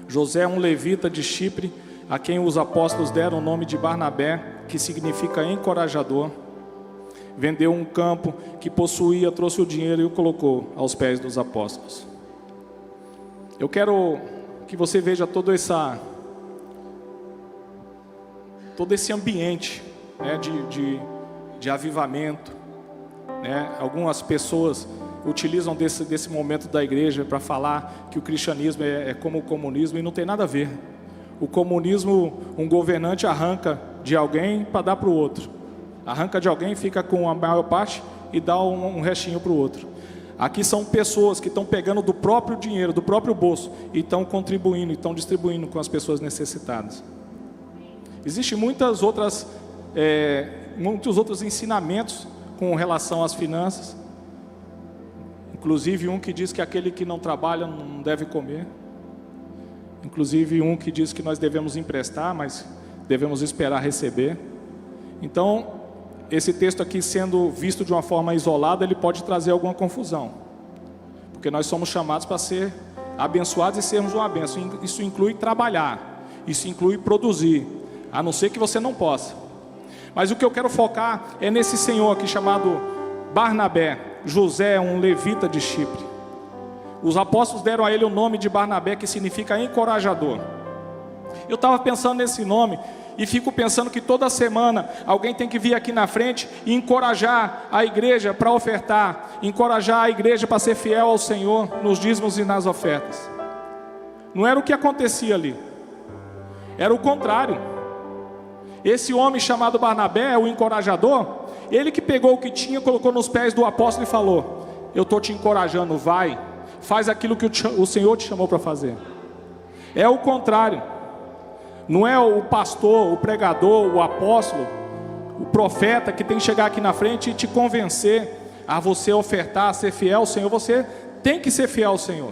José, um levita de Chipre, a quem os apóstolos deram o nome de Barnabé, que significa encorajador, vendeu um campo que possuía, trouxe o dinheiro e o colocou aos pés dos apóstolos. Eu quero que você veja todo esse ambiente, né, de avivamento, né? Algumas pessoas utilizam desse momento da igreja para falar que o cristianismo é como o comunismo, e não tem nada a ver. O comunismo, um governante arranca de alguém para dar para o outro. Arranca de alguém, fica com a maior parte e dá um restinho para o outro. Aqui são pessoas que estão pegando do próprio dinheiro, do próprio bolso, e estão contribuindo, estão distribuindo com as pessoas necessitadas. Existem muitos outros ensinamentos com relação às finanças. Inclusive um que diz que aquele que não trabalha não deve comer. Inclusive um que diz que nós devemos emprestar, mas devemos esperar receber. Então, esse texto aqui, sendo visto de uma forma isolada, ele pode trazer alguma confusão, porque nós somos chamados para ser abençoados e sermos uma bênção. Isso inclui trabalhar, isso inclui produzir, a não ser que você não possa. Mas o que eu quero focar é nesse senhor aqui chamado Barnabé. José, um levita de Chipre. Os apóstolos deram a ele o nome de Barnabé, que significa encorajador. Eu estava pensando nesse nome e fico pensando que toda semana alguém tem que vir aqui na frente e encorajar a igreja para ofertar, encorajar a igreja para ser fiel ao Senhor nos dízimos e nas ofertas. Não era o que acontecia ali. Era o contrário. Esse homem chamado Barnabé, o encorajador, ele que pegou o que tinha, colocou nos pés do apóstolo e falou: eu estou te encorajando, vai, faz aquilo que o Senhor te chamou para fazer. É o contrário. Não é o pastor, o pregador, o apóstolo, o profeta que tem que chegar aqui na frente e te convencer a você ofertar, a ser fiel ao Senhor. Você tem que ser fiel ao Senhor.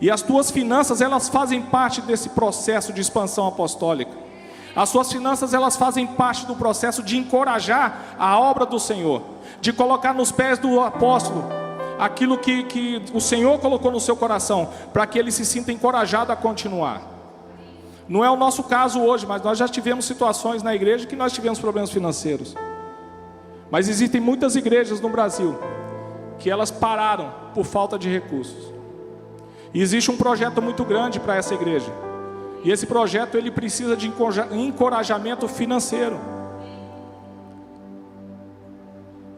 E as tuas finanças, elas fazem parte desse processo de expansão apostólica. As suas finanças, elas fazem parte do processo de encorajar a obra do Senhor, de colocar nos pés do apóstolo aquilo que o Senhor colocou no seu coração, para que ele se sinta encorajado a continuar. Não é o nosso caso hoje, mas nós já tivemos situações na igreja que nós tivemos problemas financeiros. Mas existem muitas igrejas no Brasil que elas pararam por falta de recursos. E existe um projeto muito grande para essa igreja. E esse projeto, ele precisa de encorajamento financeiro.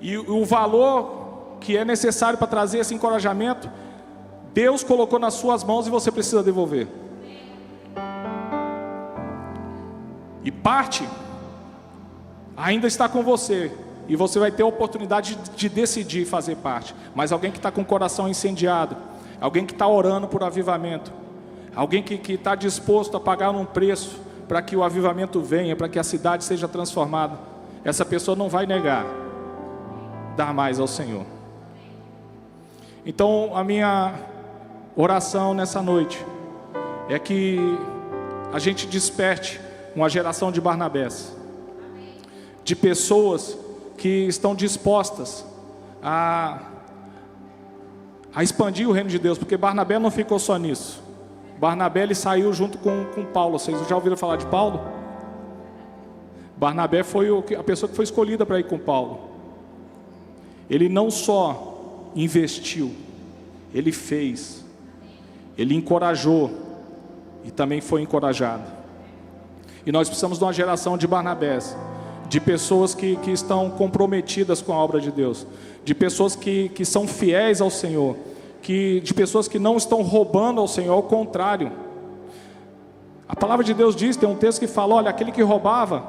E o valor que é necessário para trazer esse encorajamento, Deus colocou nas suas mãos e você precisa devolver. E parte ainda está com você, e você vai ter a oportunidade de decidir fazer parte. Mas alguém que está com o coração incendiado, alguém que está orando por avivamento, alguém que está disposto a pagar um preço para que o avivamento venha, para que a cidade seja transformada, essa pessoa não vai negar dar mais ao Senhor. Então a minha oração nessa noite é que a gente desperte uma geração de Barnabés, de pessoas que estão dispostas a expandir o reino de Deus, porque Barnabé não ficou só nisso. Barnabé, ele saiu junto com Paulo. Vocês já ouviram falar de Paulo? Barnabé foi a pessoa que foi escolhida para ir com Paulo. Ele não só investiu, ele fez, ele encorajou e também foi encorajado. E nós precisamos de uma geração de Barnabés, de pessoas que estão comprometidas com a obra de Deus, de pessoas que são fiéis ao Senhor, de pessoas que não estão roubando ao Senhor, ao contrário. A palavra de Deus diz, tem um texto que fala: olha, aquele que roubava,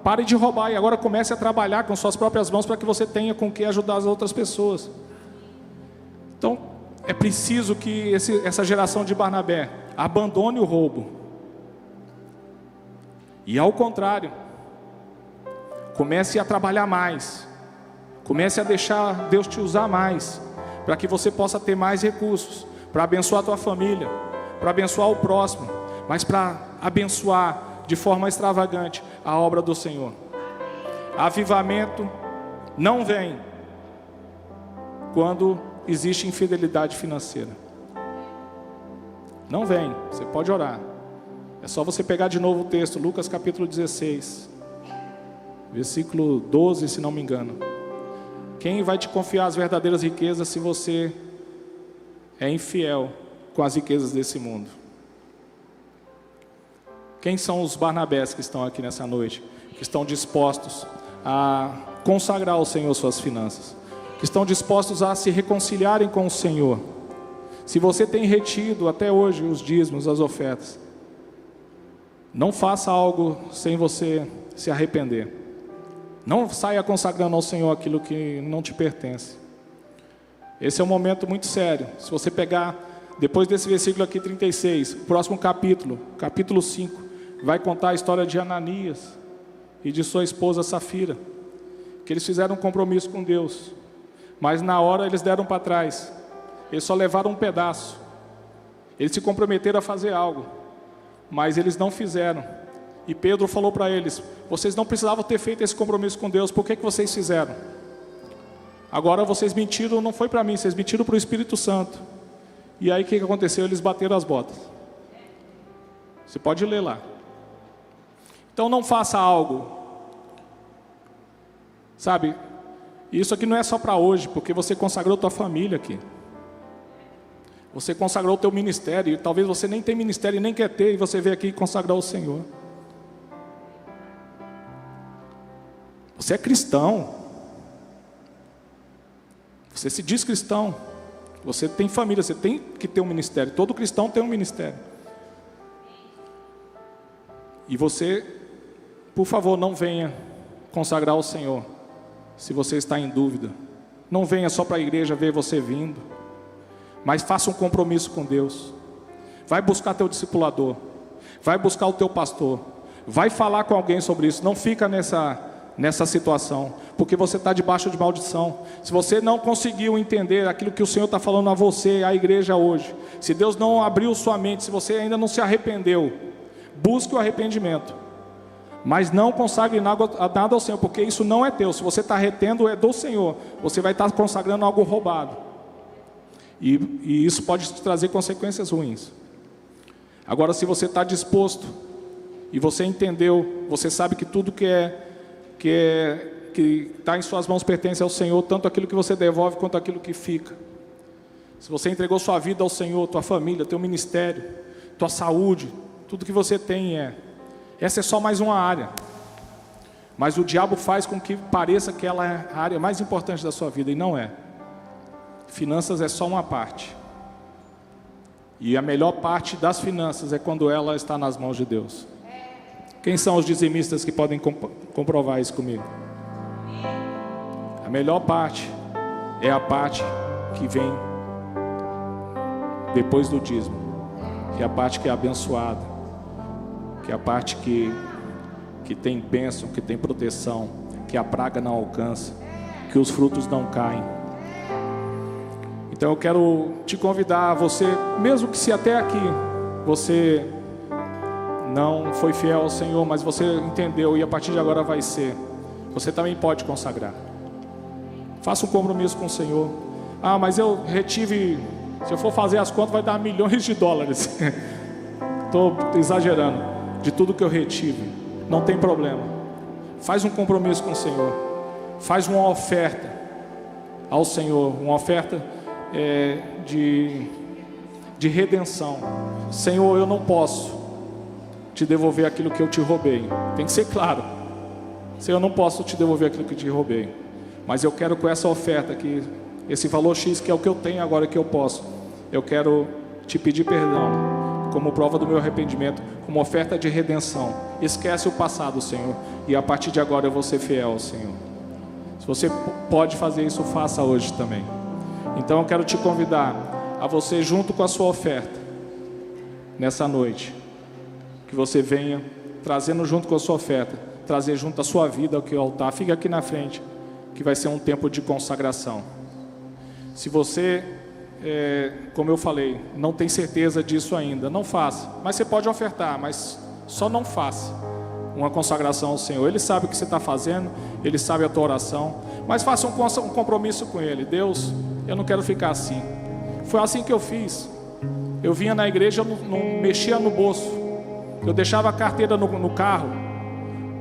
pare de roubar e agora comece a trabalhar com suas próprias mãos para que você tenha com que ajudar as outras pessoas. Então é preciso que essa geração de Barnabé abandone o roubo. E ao contrário, comece a trabalhar mais, comece a deixar Deus te usar mais, para que você possa ter mais recursos, para abençoar a tua família, para abençoar o próximo, mas para abençoar de forma extravagante a obra do Senhor. Avivamento não vem quando existe infidelidade financeira. Não vem, você pode orar. É só você pegar de novo o texto, Lucas capítulo 16, versículo 12, se não me engano. Quem vai te confiar as verdadeiras riquezas se você é infiel com as riquezas desse mundo? Quem são os Barnabés que estão aqui nessa noite, que estão dispostos a consagrar ao Senhor suas finanças, que estão dispostos a se reconciliarem com o Senhor? Se você tem retido até hoje os dízimos, as ofertas, não faça algo sem você se arrepender. Não saia consagrando ao Senhor aquilo que não te pertence. Esse é um momento muito sério. Se você pegar, depois desse versículo aqui 36, o próximo capítulo, capítulo 5, vai contar a história de Ananias e de sua esposa Safira, que eles fizeram um compromisso com Deus, mas na hora eles deram para trás. Eles só levaram um pedaço. Eles se comprometeram a fazer algo, mas eles não fizeram. E Pedro falou para eles: vocês não precisavam ter feito esse compromisso com Deus, por que vocês fizeram? Agora vocês mentiram, não foi para mim, vocês mentiram para o Espírito Santo. E aí o que aconteceu? Eles bateram as botas. Você pode ler lá. Então não faça algo, sabe, isso aqui não é só para hoje, porque você consagrou tua família aqui. Você consagrou o teu ministério, e talvez você nem tem ministério e nem quer ter, e você veio aqui consagrar o Senhor. Você é cristão. Você se diz cristão. Você tem família, você tem que ter um ministério. Todo cristão tem um ministério. E você, por favor, não venha consagrar ao Senhor se você está em dúvida. Não venha só para a igreja ver você vindo, mas faça um compromisso com Deus. Vai buscar teu discipulador, vai buscar o teu pastor, vai falar com alguém sobre isso. Não fica nessa situação, porque você está debaixo de maldição. Se você não conseguiu entender aquilo que o Senhor está falando a você, à igreja hoje, se Deus não abriu sua mente, se você ainda não se arrependeu, busque o arrependimento, mas não consagre nada ao Senhor, porque isso não é teu. Se você está retendo, é do Senhor. Você vai estar consagrando algo roubado, e isso pode te trazer consequências ruins. Agora, se você está disposto, e você entendeu, você sabe que tudo que está em suas mãos pertence ao Senhor, tanto aquilo que você devolve quanto aquilo que fica. Se você entregou sua vida ao Senhor, tua família, teu ministério, tua saúde, tudo que você tem essa é só mais uma área, mas o diabo faz com que pareça que ela é a área mais importante da sua vida, e não é. Finanças é só uma parte, e a melhor parte das finanças é quando ela está nas mãos de Deus. Quem são os dizimistas que podem comprovar isso comigo? A melhor parte é a parte que vem depois do dízimo, que é a parte que é abençoada, que é a parte que tem bênção, que tem proteção, que a praga não alcança, que os frutos não caem. Então eu quero te convidar, você, mesmo que se até aqui você não foi fiel ao Senhor, mas você entendeu e a partir de agora vai ser, você também pode consagrar. Faça um compromisso com o Senhor. Ah, mas eu retive, se eu for fazer as contas vai dar milhões de dólares. Estou exagerando, de tudo que eu retive. Não tem problema. Faz um compromisso com o Senhor. Faz uma oferta ao Senhor, uma oferta de redenção. Senhor, eu não posso te devolver aquilo que eu te roubei. Tem que ser claro. Senhor, eu não posso te devolver aquilo que eu te roubei, mas eu quero, com essa oferta aqui, esse valor X, que é o que eu tenho agora, que eu posso, eu quero te pedir perdão, como prova do meu arrependimento, como oferta de redenção. Esquece o passado, Senhor, e a partir de agora eu vou ser fiel ao Senhor. Se você pode fazer isso, faça hoje também. Então eu quero te convidar a você, junto com a sua oferta, nessa noite, que você venha trazendo junto com a sua oferta, trazer junto a sua vida aqui ao altar. Fica aqui na frente, que vai ser um tempo de consagração. Se você, como eu falei, não tem certeza disso ainda, não faça. Mas você pode ofertar, mas só não faça uma consagração ao Senhor. Ele sabe o que você está fazendo, Ele sabe a tua oração, mas faça um compromisso com Ele. Deus, eu não quero ficar assim. Foi assim que eu fiz. Eu vinha na igreja, eu não mexia no bolso. Eu deixava a carteira no carro,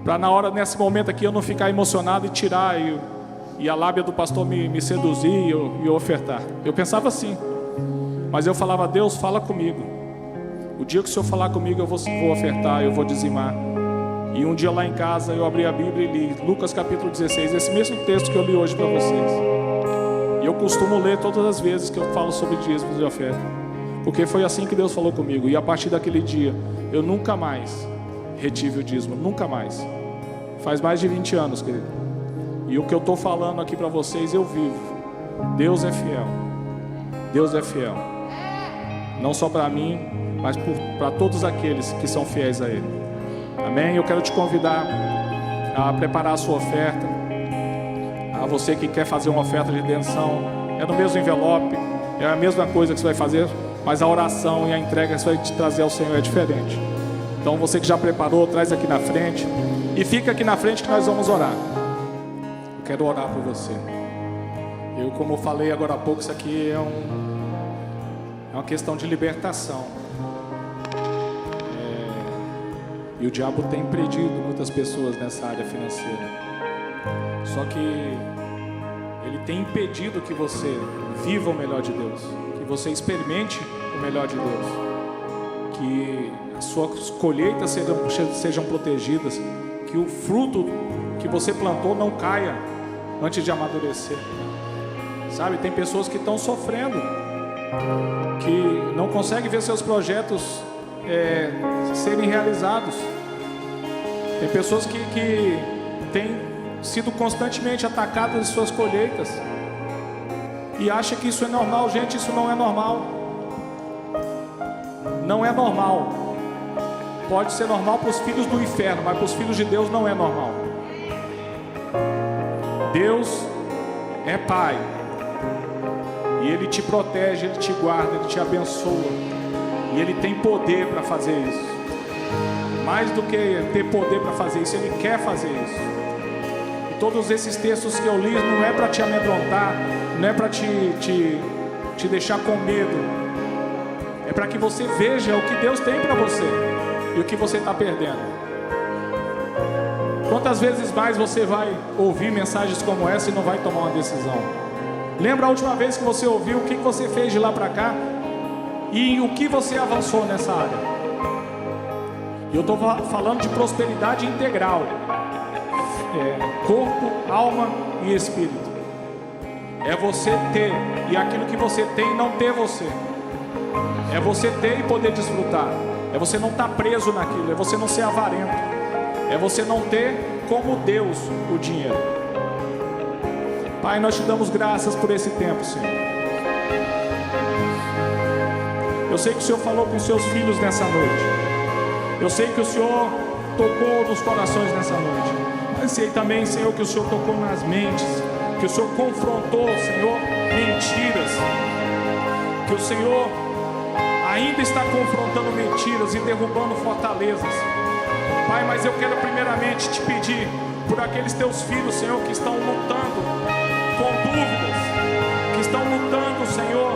para na hora, nesse momento aqui, eu não ficar emocionado e tirar, e a lábia do pastor me seduzir e eu ofertar. Eu pensava assim, mas eu falava: Deus, fala comigo. O dia que o Senhor falar comigo, eu vou ofertar, eu vou dizimar. E um dia lá em casa, eu abri a Bíblia e li Lucas capítulo 16, esse mesmo texto que eu li hoje para vocês. E eu costumo ler todas as vezes que eu falo sobre dízimos e oferta, porque foi assim que Deus falou comigo. E a partir daquele dia, eu nunca mais retive o dízimo, nunca mais. Faz mais de 20 anos, querido. E o que eu estou falando aqui para vocês, eu vivo. Deus é fiel. Deus é fiel. Não só para mim, mas para todos aqueles que são fiéis a Ele. Amém? Eu quero te convidar a preparar a sua oferta. A você que quer fazer uma oferta de redenção, é no mesmo envelope, é a mesma coisa que você vai fazer, mas a oração e a entrega que você vai te trazer ao Senhor é diferente. Então você que já preparou, traz aqui na frente. E fica aqui na frente que nós vamos orar. Eu quero orar por você. Eu, como eu falei agora há pouco, isso aqui é uma questão de libertação. E o diabo tem impedido muitas pessoas nessa área financeira. Só que ele tem impedido que você viva o melhor de Deus, que você experimente o melhor de Deus, que as suas colheitas sejam protegidas, que o fruto que você plantou não caia antes de amadurecer. Sabe, tem pessoas que estão sofrendo, que não conseguem ver seus projetos serem realizados, Tem pessoas que têm sido constantemente atacadas em suas colheitas e acham que isso é normal. Gente, isso não é normal. Não é normal. Pode ser normal para os filhos do inferno, mas para os filhos de Deus não é normal. Deus é Pai, e Ele te protege, Ele te guarda, Ele te abençoa, e Ele tem poder para fazer isso. Mais do que ter poder para fazer isso, Ele quer fazer isso. E todos esses textos que eu li não é para te amedrontar, não é para te deixar com medo, é para que você veja o que Deus tem para você e o que você está perdendo. Quantas vezes mais você vai ouvir mensagens como essa e não vai tomar uma decisão? Lembra a última vez que você ouviu, o que você fez de lá para cá e o que você avançou nessa área? E eu estou falando de prosperidade integral, corpo, alma e espírito. É você ter, e aquilo que você tem não ter você. É você ter e poder desfrutar. É você não estar preso naquilo, é você não ser avarento. É você não ter como Deus o dinheiro. Pai, nós te damos graças por esse tempo, Senhor. Eu sei que o Senhor falou com os seus filhos nessa noite. Eu sei que o Senhor tocou nos corações nessa noite. Mas sei também, Senhor, que o Senhor tocou nas mentes. Que o Senhor confrontou, Senhor, mentiras. Que o Senhor ainda está confrontando mentiras e derrubando fortalezas. Pai, mas eu quero primeiramente te pedir por aqueles teus filhos, Senhor, que estão lutando com dúvidas, que estão lutando, Senhor,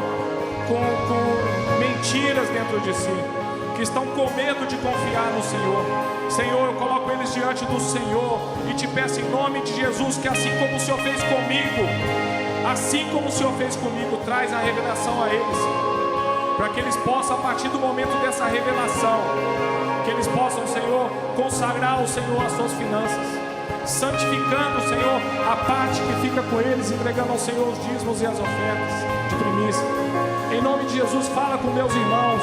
com mentiras dentro de si, que estão com medo de confiar no Senhor. Senhor, eu coloco eles diante do Senhor e te peço em nome de Jesus que assim como o Senhor fez comigo, assim como o Senhor fez comigo, traz a revelação a eles, para que eles possam, a partir do momento dessa revelação, que eles possam, Senhor, consagrar ao Senhor as suas finanças, santificando, Senhor, a parte que fica com eles, entregando ao Senhor os dízimos e as ofertas de primícia. Em nome de Jesus, fala com meus irmãos,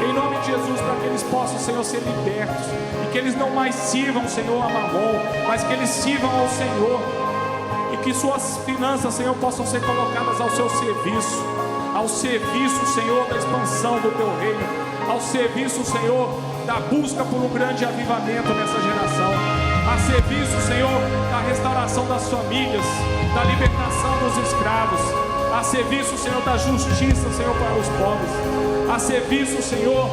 em nome de Jesus, para que eles possam, Senhor, ser libertos, e que eles não mais sirvam, Senhor, a Mamon, mas que eles sirvam ao Senhor, e que suas finanças, Senhor, possam ser colocadas ao seu serviço, Senhor, da expansão do teu reino, ao serviço, Senhor, da busca por um grande avivamento nessa geração, a serviço, Senhor, da restauração das famílias, da libertação dos escravos, a serviço, Senhor, da justiça, Senhor, para os pobres, a serviço, Senhor,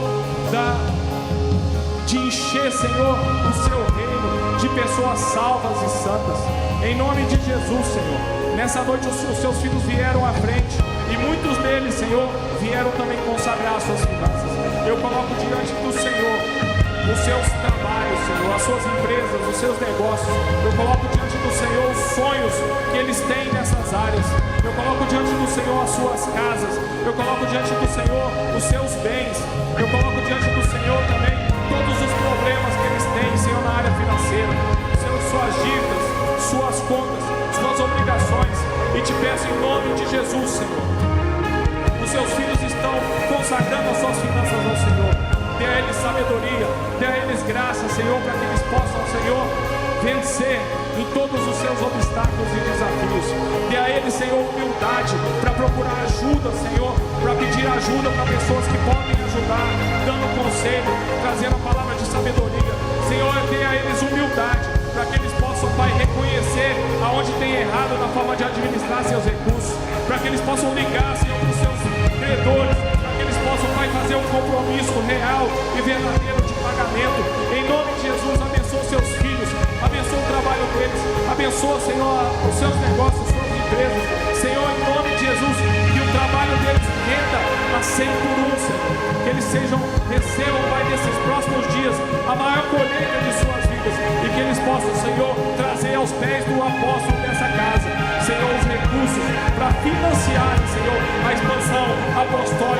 de encher, Senhor, o seu reino de pessoas salvas e santas, em nome de Jesus, Senhor. Nessa noite os seus filhos vieram à frente, e muitos deles, Senhor, vieram também consagrar as suas finanças. Eu coloco diante do Senhor os seus trabalhos, Senhor, as suas empresas, os seus negócios. Eu coloco diante do Senhor os sonhos que eles têm nessas áreas. Eu coloco diante do Senhor as suas casas. Eu coloco diante do Senhor os seus bens. Eu coloco diante do Senhor também todos os problemas que eles têm, Senhor, na área financeira, Senhor, suas dívidas, suas contas, suas obrigações. E te peço em nome de Jesus, Senhor, os seus filhos estão consagrando as suas finanças ao Senhor. Dê a eles sabedoria, dê a eles graça, Senhor, para que eles possam, Senhor, vencer em todos os seus obstáculos e desafios. Dê a eles, Senhor, humildade para procurar ajuda, Senhor, para pedir ajuda para pessoas que podem ajudar, dando conselho, trazendo a palavra de sabedoria. Senhor, dê a eles humildade para que eles possam, Pai, reconhecer aonde tem errado na forma de administrar seus recursos, para que eles possam ligar, Senhor, para os seus credores, para que eles possam, Pai, fazer um compromisso real e verdadeiro de pagamento. Em nome de Jesus, abençoa seus filhos, abençoa o trabalho deles, abençoa, Senhor, os seus negócios, as suas empresas. Senhor, em nome de Jesus, que o trabalho deles renda a 100 por 1, Senhor. Que eles recebam, Pai, nesses próximos dias a maior colheita de suas vidas, e que eles possam, Senhor, trazer aos pés do apóstolo dessa casa, Senhor, os recursos para financiar, Senhor, a expansão apostólica